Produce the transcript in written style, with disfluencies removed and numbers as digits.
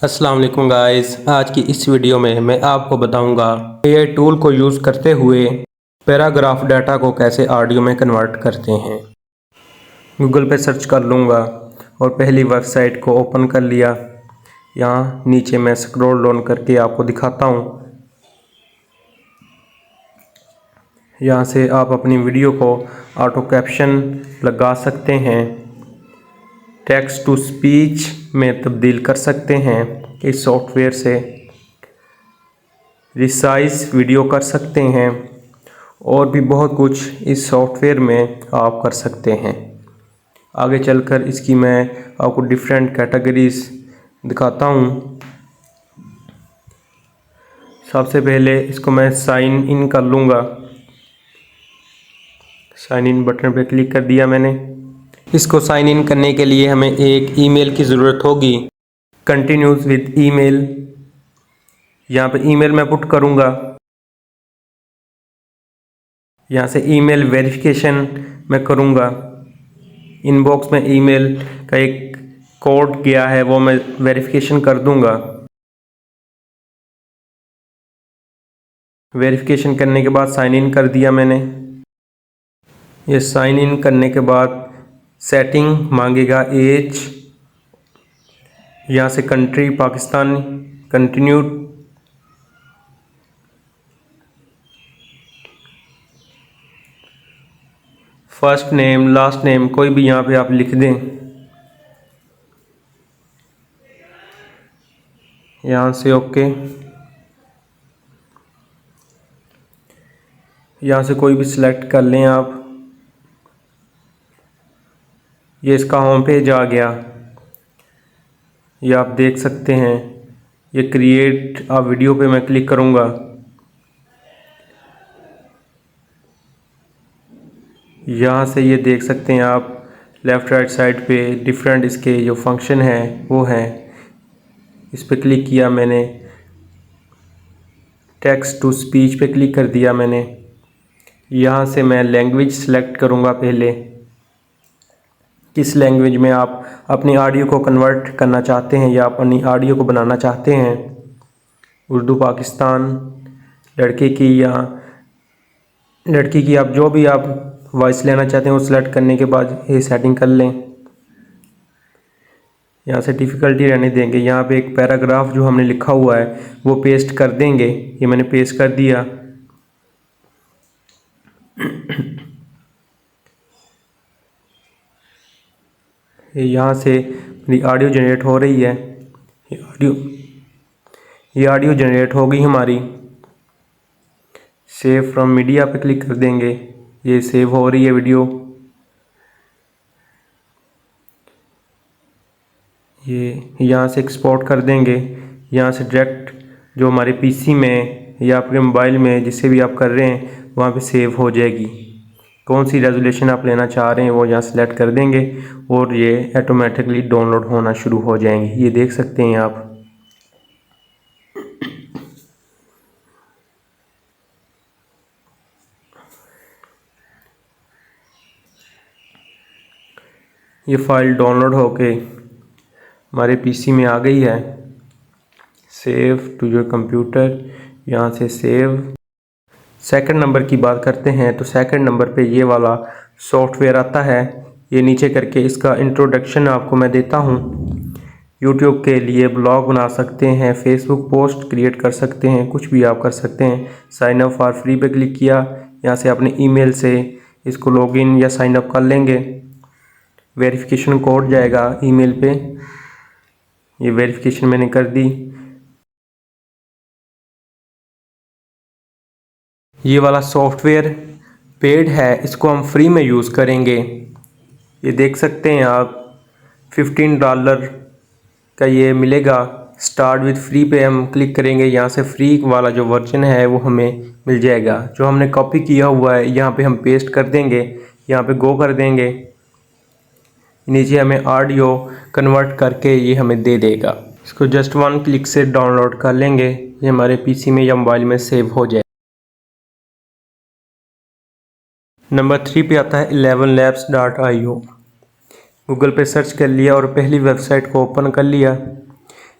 अस्सलाम वालेकुम गाइस। आज की इस वीडियो में मैं आपको बताऊंगा AI टूल को यूज़ करते हुए पैराग्राफ डाटा को कैसे ऑडियो में कन्वर्ट करते हैं। गूगल पे सर्च कर लूँगा और पहली वेबसाइट को ओपन कर लिया। यहाँ नीचे मैं स्क्रॉल डाउन करके आपको दिखाता हूँ। यहाँ से आप अपनी वीडियो को ऑटो कैप्शन लगा सकते हैं, टेक्स्ट टू स्पीच में तब्दील कर सकते हैं। इस सॉफ्टवेयर से रिसाइज वीडियो कर सकते हैं और भी बहुत कुछ इस सॉफ्टवेयर में आप कर सकते हैं। आगे चलकर इसकी मैं आपको डिफरेंट कैटेगरीज दिखाता हूँ। सबसे पहले इसको मैं साइन इन कर लूँगा। साइन इन बटन पर क्लिक कर दिया मैंने। इसको साइन इन करने के लिए हमें एक ईमेल की ज़रूरत होगी। कंटिन्यूज विद ईमेल, यहाँ पे ईमेल मैं पुट करूँगा। यहाँ से ईमेल वेरिफिकेशन मैं करूँगा। इनबॉक्स में ईमेल का एक कोड गया है, वो मैं वेरिफिकेशन कर दूँगा। वेरिफिकेशन करने के बाद साइन इन कर दिया मैंने। ये साइन इन करने के बाद सेटिंग मांगेगा एज, यहाँ से country Pakistan, continue. First name last name कोई भी यहाँ पे आप लिख दें। यहाँ से ओके। यहाँ से कोई भी सिलेक्ट कर लें आप। ये इसका होम पेज आ गया, ये आप देख सकते हैं। ये क्रिएट अ वीडियो पे मैं क्लिक करूँगा। यहाँ से ये देख सकते हैं आप लेफ़्ट राइट साइड पे डिफरेंट इसके जो फंक्शन हैं वो हैं। इस पे क्लिक किया मैंने, टेक्स्ट टू स्पीच पे क्लिक कर दिया मैंने। यहाँ से मैं लैंग्वेज सेलेक्ट करूँगा पहले, किस लैंग्वेज में आप अपनी ऑडियो को कन्वर्ट करना चाहते हैं या अपनी ऑडियो को बनाना चाहते हैं। उर्दू पाकिस्तान, लड़के की या लड़की की, आप जो भी आप वॉइस लेना चाहते हैं वो सिलेक्ट करने के बाद ये सेटिंग कर लें। यहाँ से डिफ़िकल्टी रहने देंगे। यहाँ पे एक पैराग्राफ जो हमने लिखा हुआ है वो पेस्ट कर देंगे। ये मैंने पेस्ट कर दिया। यहाँ से मेरी ऑडियो जनरेट हो रही है। ये ऑडियो जनरेट हो गई हमारी। सेव फ्रॉम मीडिया पे क्लिक कर देंगे, ये सेव हो रही है वीडियो। ये यहाँ से एक्सपोर्ट कर देंगे। यहाँ से डायरेक्ट जो हमारे पीसी में या आपके मोबाइल में जिससे भी आप कर रहे हैं वहाँ पे सेव हो जाएगी। कौन सी रेजोल्यूशन आप लेना चाह रहे हैं वो यहाँ सेलेक्ट कर देंगे और ये ऑटोमेटिकली डाउनलोड होना शुरू हो जाएंगे। ये देख सकते हैं आप। ये फाइल डाउनलोड होके हमारे पीसी में आ गई है। सेव टू योर कंप्यूटर, यहाँ से सेव। सेकंड नंबर की बात करते हैं तो सेकंड नंबर पे ये वाला सॉफ्टवेयर आता है। ये नीचे करके इसका इंट्रोडक्शन आपको मैं देता हूँ। यूट्यूब के लिए ब्लॉग बना सकते हैं, फेसबुक पोस्ट क्रिएट कर सकते हैं, कुछ भी आप कर सकते हैं। साइन अप फॉर फ्री पे क्लिक किया, यहाँ से अपने ईमेल से इसको लॉगिन या साइन अप कर लेंगे। वेरिफिकेशन कोड जाएगा ईमेल पे, ये वेरिफिकेशन मैंने कर दी। ये वाला सॉफ्टवेयर पेड है, इसको हम फ्री में यूज़ करेंगे। ये देख सकते हैं आप, $15 का ये मिलेगा। स्टार्ट विद फ्री पे हम क्लिक करेंगे, यहाँ से फ्री वाला जो वर्जन है वो हमें मिल जाएगा। जो हमने कॉपी किया हुआ है यहाँ पे हम पेस्ट कर देंगे, यहाँ पे गो कर देंगे। नीचे हमें ऑडियो कन्वर्ट करके ये हमें दे देगा। इसको जस्ट 1 क्लिक से डाउनलोड कर लेंगे, ये हमारे पीसी में या मोबाइल में सेव हो जाए। नंबर 3 पे आता है 11labs.io। गूगल पे सर्च कर लिया और पहली वेबसाइट को ओपन कर लिया।